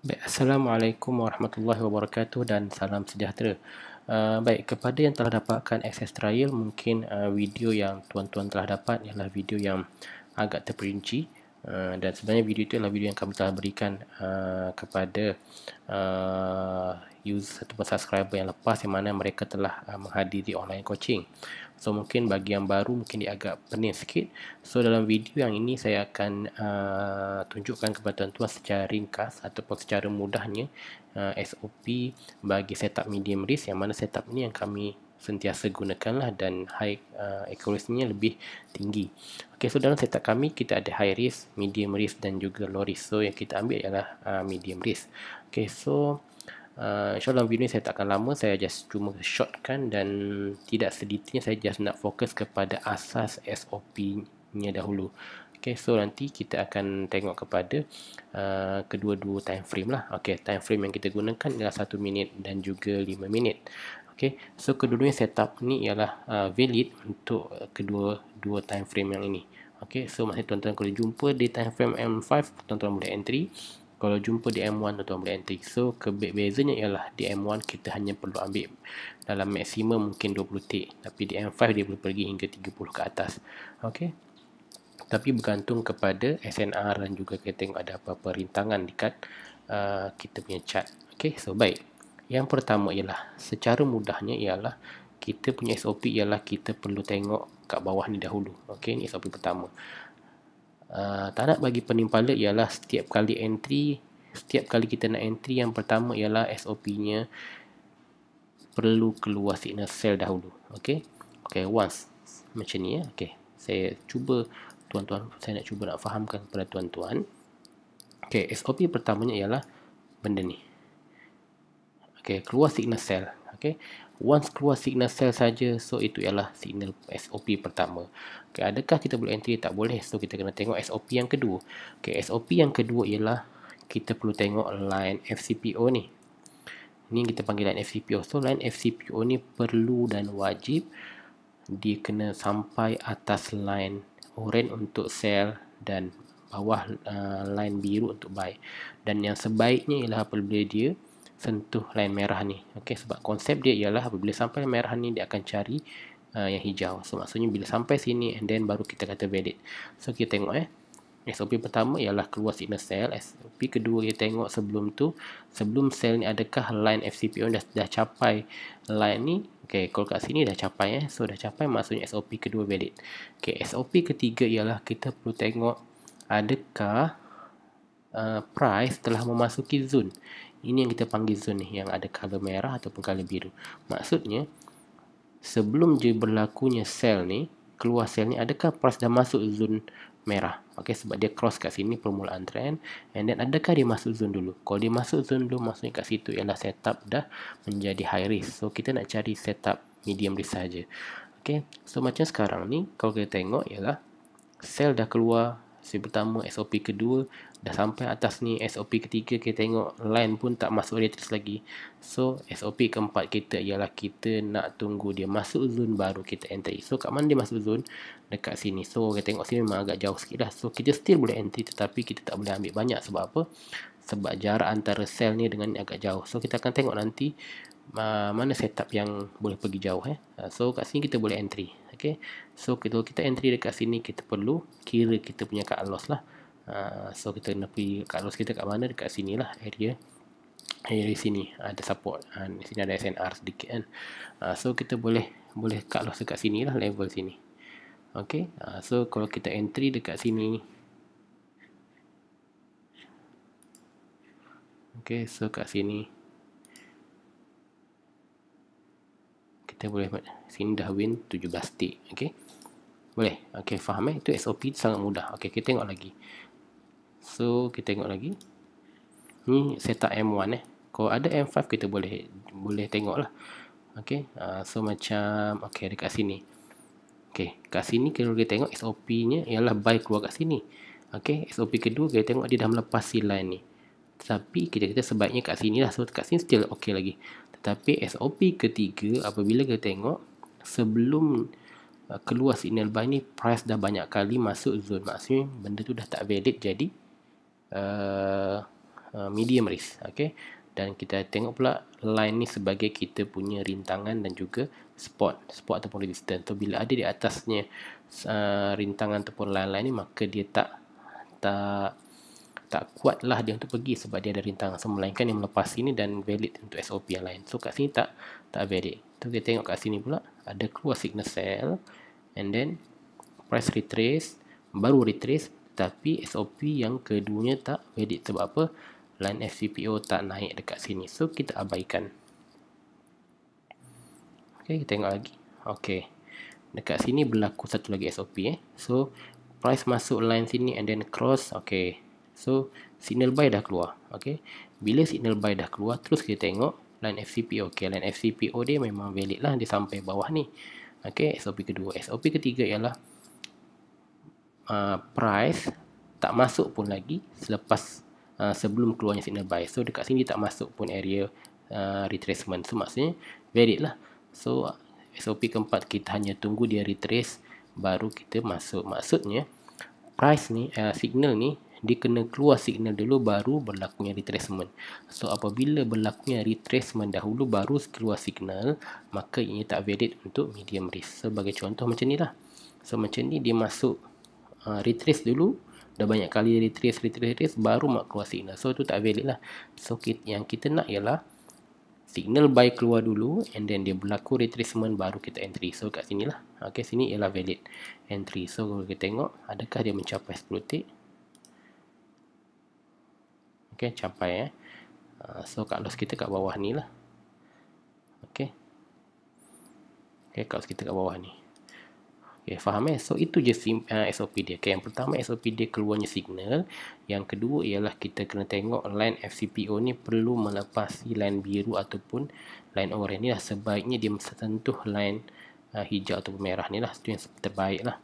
Baik, Assalamualaikum warahmatullahi wabarakatuh dan salam sejahtera. Baik, kepada yang telah dapatkan akses trial, mungkin video yang tuan-tuan telah dapat ialah video yang agak terperinci. Dan sebenarnya video itu adalah video yang kami telah berikan kepada user ataupun subscriber yang lepas, yang mana mereka telah menghadiri online coaching. So mungkin bagi yang baru mungkin dia agak pening sikit. So dalam video yang ini saya akan tunjukkan kepada tuan-tuan secara ringkas ataupun secara mudahnya SOP bagi setup medium risk, yang mana setup ini yang kami sentiasa gunakanlah dan high accuracy-nya lebih tinggi. Okay, so dalam setup kami kita ada high risk, medium risk dan juga low risk. So yang kita ambil ialah medium risk. Okay, so InsyaAllah video ni saya tak akan lama, saya just cuma shortkan dan tidak sedetailnya, saya just nak fokus kepada asas SOP-nya dahulu. Okay, so nanti kita akan tengok kepada kedua-dua time frame lah. Okay, time frame yang kita gunakan ialah 1 minit dan juga 5 minit. Okay, so kedua-duanya setup ni ialah valid untuk kedua-dua time frame yang ini. Okay, so maksudnya tuan-tuan kalau jumpa di time frame M5, tuan-tuan boleh entry. Kalau jumpa di M1, tuan-tuan boleh entry. So bezanya ialah di M1 kita hanya perlu ambil dalam maksimum mungkin 20 tick, tapi di M5 dia boleh pergi hingga 30 ke atas. Okay, tapi bergantung kepada SNR dan juga kita tengok ada apa-apa rintangan dekat kita punya chart. Okay, so baik. Yang pertama ialah secara mudahnya ialah kita punya SOP ialah kita perlu tengok kat bawah ni dahulu. Okay, ni SOP pertama. Tak nak bagi penimpala ialah setiap kali kita nak entry, yang pertama ialah SOP-nya perlu keluar signal sell dahulu. Okay, once macam ni ya. Okay, saya nak cuba nak fahamkan kepada tuan-tuan. Okay, SOP pertamanya ialah benda ni. Okay, keluar signal sell. Okay, once keluar signal sell saja, so itu ialah signal SOP pertama. Okay, adakah kita boleh entry? Tak boleh. So kita kena tengok SOP yang kedua. Okay, SOP yang kedua ialah kita perlu tengok line FCPO ni. Ni kita panggil line FCPO. So line FCPO ni perlu dan wajib dia kena sampai atas line orange untuk sell dan bawah line biru untuk buy. Dan yang sebaiknya ialah apabila dia sentuh line merah ni. Okay, sebab konsep dia ialah apabila sampai merah ni dia akan cari yang hijau. So maksudnya bila sampai sini and then baru kita kata valid. So kita tengok SOP pertama ialah keluar signal sell. SOP kedua kita tengok sebelum sell ni adakah line FCPO dah capai line ni. Okay, kalau kat sini dah capai so dah capai, maksudnya SOP kedua valid. Okay, SOP ketiga ialah kita perlu tengok adakah price telah memasuki zone. Ini yang kita panggil zone ni, yang ada color merah ataupun color biru. Maksudnya sebelum je berlakunya sell ni, keluar sell ni, adakah price dah masuk zone merah. Okay, sebab dia cross kat sini permulaan trend, and then adakah dia masuk zone dulu. Kalau dia masuk zone dulu, maksudnya kat situ ialah setup dah menjadi high risk. So kita nak cari setup medium risk saja. Okay, so macam sekarang ni kalau kita tengok ialah sell dah keluar SOP pertama, SOP kedua dah sampai atas ni, SOP ketiga kita tengok line pun tak masuk retrace lagi. So SOP keempat kita ialah kita nak tunggu dia masuk zone baru kita entry. So kat mana dia masuk zone? Dekat sini. So kita tengok sini memang agak jauh sikit lah. So kita still boleh entry, tetapi kita tak boleh ambil banyak. Sebab apa? Sebab jarak antara sell ni dengan ni agak jauh. So kita akan tengok nanti mana setup yang boleh pergi jauh. So kat sini kita boleh entry. Okay, so kalau kita entry dekat sini, kita perlu kira kita punya cut loss lah. So kita nak pergi cut loss kita kat mana? Dekat sini lah, area sini ada support. Di sini ada SNR sedikit kan. So kita boleh cut loss dekat sini lah, level sini. Okay, so kalau kita entry dekat sini, okay, so kat sini kita boleh sini dah win 17 tick. Okay, boleh. Okay, faham itu SOP sangat mudah. Okay, kita tengok lagi. So kita tengok lagi, ni setup M1 Kalau ada M5 kita boleh tengok lah. Okay, so macam okay dekat sini. Okay, kat sini kalau kita tengok SOP nya ialah buy keluar kat sini. Okay, SOP kedua kita tengok dia dah melepasi line ni. Tapi kita sebaiknya kat sini lah. So kat sini still okay lagi. Tetapi SOP ketiga, apabila kita tengok sebelum keluar signal buy ni, price dah banyak kali masuk zone. Maksudnya benda tu dah tak valid, jadi medium risk. Okay, dan kita tengok pula line ni sebagai kita punya rintangan dan juga support ataupun resistance. So bila ada di atasnya rintangan ataupun line-line ni, maka dia tak kuatlah dia untuk pergi sebab dia ada rintangan. So melainkan yang melepas ini dan valid untuk SOP yang lain. So kat sini tak valid. So kita tengok kat sini pula ada keluar signal sell and then price retrace, baru retrace, tapi SOP yang keduanya tak valid. Sebab apa? Line FCPO tak naik dekat sini. So kita abaikan. Okay, kita tengok lagi. Okay, dekat sini berlaku satu lagi SOP. So price masuk line sini and then cross. Okay, so signal buy dah keluar. Okay, bila signal buy dah keluar, terus kita tengok line FCPO. Okay, line FCPO dia memang valid lah, dia sampai bawah ni. Okay, SOP kedua. SOP ketiga ialah price tak masuk pun lagi selepas sebelum keluarnya signal buy. So dekat sini tak masuk pun area retracement. So maksudnya valid lah. So SOP keempat kita hanya tunggu dia retrace baru kita masuk. Maksudnya price ni signal ni dia kena keluar signal dulu baru berlakunya retracement. So apabila berlakunya retracement dahulu baru keluar signal, maka ini tak valid untuk medium risk. Sebagai contoh macam ni lah. So macam ni dia masuk retrace dulu, dah banyak kali retrace baru mak keluar signal. So tu tak valid lah. So yang kita nak ialah signal buy keluar dulu and then dia berlaku retracement baru kita entry. So kat sini lah. Okay, sini ialah valid entry. So kalau kita tengok adakah dia mencapai 10 tick. Okay, capai so cut loss kita kat bawah ni lah. Okay, cut loss kita kat bawah ni. Okay, faham So itu je SOP dia. Okay, yang pertama SOP dia keluarnya signal. Yang kedua ialah kita kena tengok line FCPO ni perlu melepasi line biru ataupun line orange ni lah. Sebaiknya dia sentuh line hijau ataupun merah ni lah. Itu yang terbaik lah.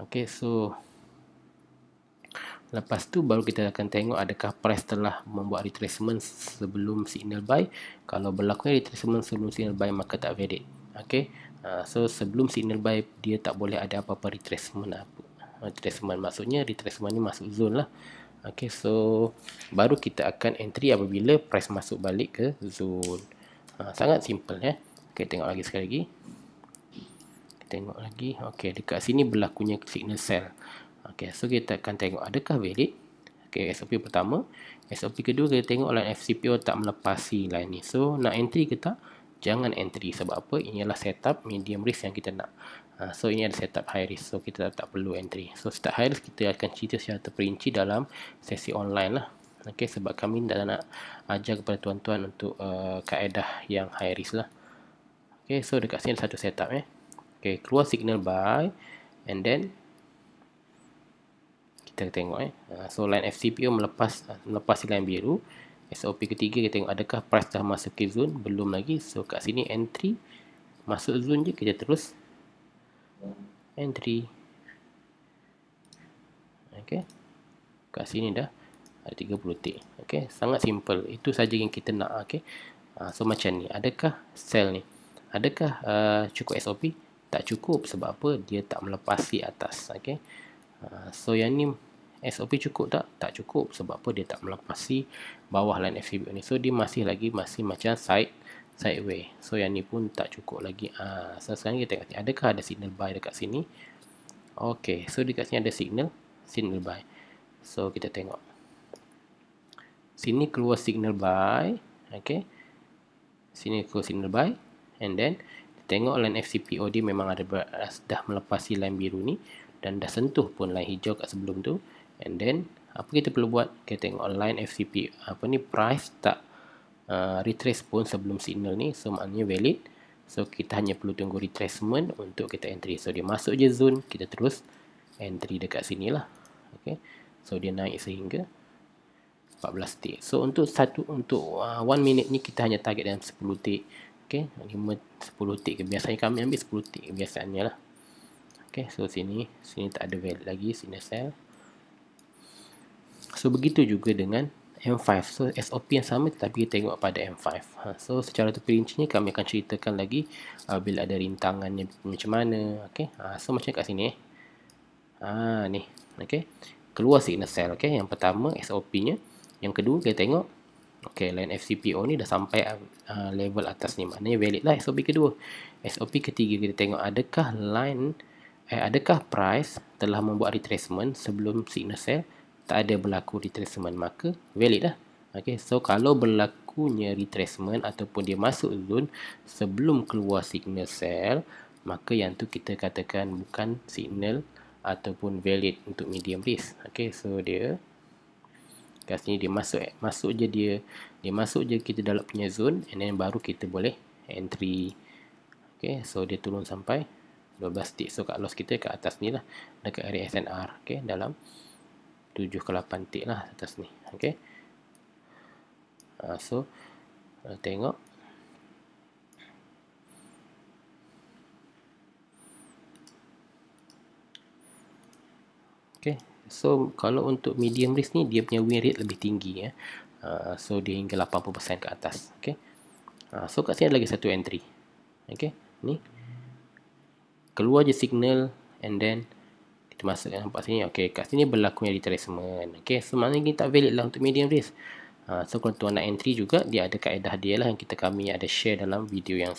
Okay, so lepas tu baru kita akan tengok adakah price telah membuat retracement sebelum signal buy. Kalau berlaku retracement sebelum signal buy maka tak valid. Okay, so sebelum signal buy dia tak boleh ada apa-apa retracement. Retracement maksudnya retracement ni masuk zone lah. Okay, so baru kita akan entry apabila price masuk balik ke zone. Sangat simple Okay, tengok lagi sekali lagi. Tengok lagi. Okay, dekat sini berlakunya signal sell. Okay, so kita akan tengok adakah valid. Okay, SOP pertama. SOP kedua kita tengok line FCPO tak melepasi line ni. So nak entry ke tak? Jangan entry. Sebab apa? Ini adalah setup medium risk yang kita nak. So ini ada setup high risk. So kita tak perlu entry. So setup high risk kita akan cerita secara terperinci dalam sesi online lah. Okay, sebab kami dah nak ajar kepada tuan-tuan untuk kaedah yang high risk lah. Okay, so dekat sini ada satu setup Okay, keluar signal buy and then kita tengok so line FCPO melepas line biru. SOP ketiga kita tengok adakah price dah masuk ke zone, belum lagi. So kat sini entry, masuk zone je kita terus entry. Okay, kat sini dah ada 30 tick. Okay, sangat simple. Itu saja yang kita nak. Okay, so macam ni. Adakah sell ni, adakah cukup SOP? Tak cukup. Sebab apa? Dia tak melepasi atas. Okay, so yang ni SOP cukup tak? Tak cukup. Sebab apa? Dia tak melepasi bawah line FCPO ni. So dia masih macam sideway. So yang ni pun tak cukup lagi. So sekarang kita tengok adakah ada signal buy dekat sini. Okay, so dekat sini ada signal buy. So kita tengok sini keluar signal buy. Okay, sini keluar signal buy and then tengok line FCPO dia memang dah melepasi line biru ni dan dah sentuh pun line hijau kat sebelum tu. And then apa kita perlu buat? Kita tengok line FCP price tak retrace pun sebelum signal ni. So maknanya valid. So kita hanya perlu tunggu retracement untuk kita entry. So dia masuk je zone, kita terus entry dekat sini lah. Okay, so dia naik sehingga 14 tick. So untuk 1 minute ni kita hanya target dalam 10 tick. Okay, 10 tick. Biasanya kami ambil 10 tick biasanya lah. Okay, so sini tak ada valid lagi, sini sell. So begitu juga dengan M5. So SOP yang sama tetapi kita tengok pada M5. So secara terperincinya kami akan ceritakan lagi bila ada rintangannya macam mana. Okay, so macam kat sini ni. Okay, keluar signal sell. Okay, yang pertama SOP nya Yang kedua kita tengok, okey, line FCPO ni dah sampai level atas ni, maknanya valid lah SOP kedua. SOP ketiga kita tengok adakah price telah membuat retracement sebelum signal sell tak ada berlaku retracement, maka valid lah. Okey, so kalau berlakunya retracement ataupun dia masuk zone sebelum keluar signal sell, maka yang tu kita katakan bukan signal ataupun valid untuk medium risk. Okey, so dia kat sini dia masuk je kita dalam punya zone, and then baru kita boleh entry. Okey, so dia turun sampai 12 tick. So cut loss kita kat atas ni lah, dekat area SNR. Okey, dalam 7 ke 8 tick lah atas ni. Okey, so tengok okey. So kalau untuk medium risk ni dia punya win rate lebih tinggi ya. So dia hingga 80% ke atas. Okey. So kat sini ada lagi satu entry. Okey. Ni keluar je signal and then kita masuk, nampak sini. Okey, kat sini berlakunya retracement. Okey, so maknanya kita tak valid lah untuk medium risk. So kalau tuan nak entry juga, dia ada kaedah dia lah yang kami ada share dalam video yang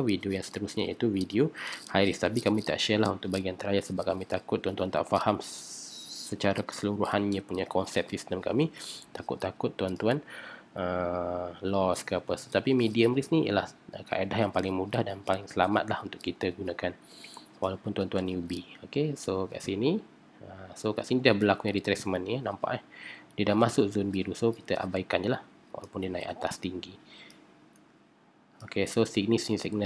video yang seterusnya, iaitu video high risk. Tapi kami tak share lah untuk bahagian trial sebab kami takut tuan-tuan tak faham secara keseluruhannya punya konsep sistem kami. Takut-takut tuan-tuan loss ke apa. Tapi medium risk ni ialah kaedah yang paling mudah dan paling selamat lah untuk kita gunakan walaupun tuan-tuan newbie. Okay, so kat sini dah berlakunya retracement ni, nampak dia dah masuk zone biru, so kita abaikan je lah walaupun dia naik atas tinggi. Okay, so signal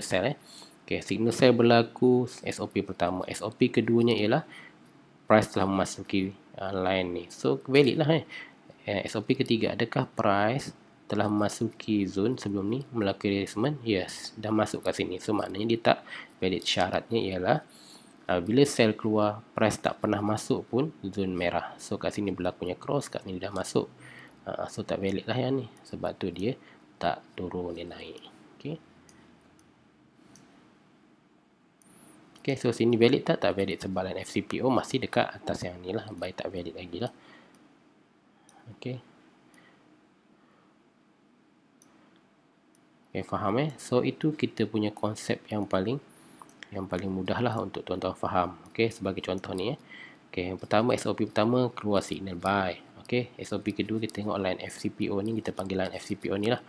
sell okay, signal sell berlaku SOP pertama. SOP keduanya ialah price telah memasuki line ni, so valid lah SOP ketiga, adakah price telah memasuki zone sebelum ni melakukan retracement? Yes, dah masuk kat sini, so maknanya dia tak valid. Syaratnya ialah bila sell keluar, price tak pernah masuk pun zone merah. So kat sini berlakunya cross, kat sini dah masuk, so tak valid lah yang ni, sebab tu dia tak turun, dia naik. Okay. Okay, so sini valid tak? Tak valid sebab line FCPO masih dekat atas yang ni lah, buy tak valid lagi lah. Okay. Okay, faham So itu kita punya konsep yang paling mudah lah untuk tuan-tuan faham. Okay, sebagai contoh ni Okay, yang pertama, SOP pertama keluar signal buy. Okay, SOP kedua kita tengok line FCPO ni, kita panggil line FCPO ni lah.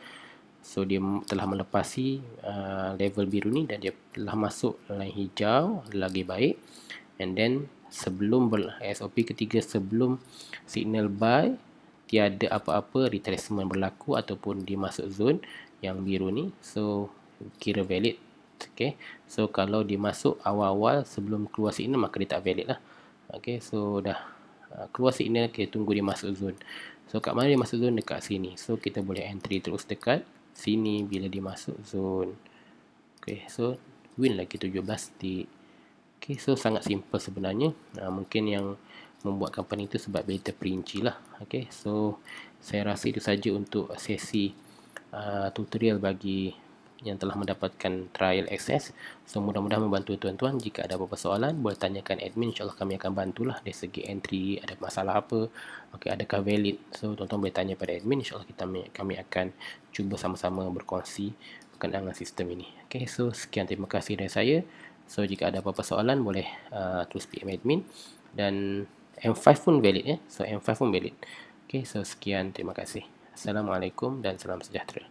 So dia telah melepasi level biru ni dan dia telah masuk line hijau, lagi baik. And then sebelum SOP ketiga, sebelum signal buy, tiada apa-apa retracement berlaku ataupun dia masuk zone yang biru ni, so kira valid. Okay, so kalau dia masuk awal-awal sebelum keluar signal, maka dia tak valid lah. Okay, so dah keluar signal, kita tunggu dia masuk zone. So kat mana dia masuk zone? Dekat sini. So kita boleh entry terus dekat sini bila dia masuk zone. Okay, so win lagi 17 tick. Okay, so sangat simple sebenarnya. Mungkin yang membuat company itu sebab dia terperinci lah. Okay, so saya rasa itu saja untuk sesi tutorial bagi yang telah mendapatkan trial access. So mudah-mudahan membantu tuan-tuan. Jika ada apa-apa soalan, boleh tanyakan admin, insyaAllah kami akan bantulah dari segi entry, ada masalah apa, okay, adakah valid. So tuan-tuan boleh tanya pada admin, insyaAllah kami akan cuba sama-sama berkongsi berkenaan dengan sistem ini. Okay, so sekian, terima kasih dari saya. So jika ada apa-apa soalan, boleh terus PM admin. Dan M5 pun valid So M5 pun valid. Okay, so sekian, terima kasih. Assalamualaikum dan salam sejahtera.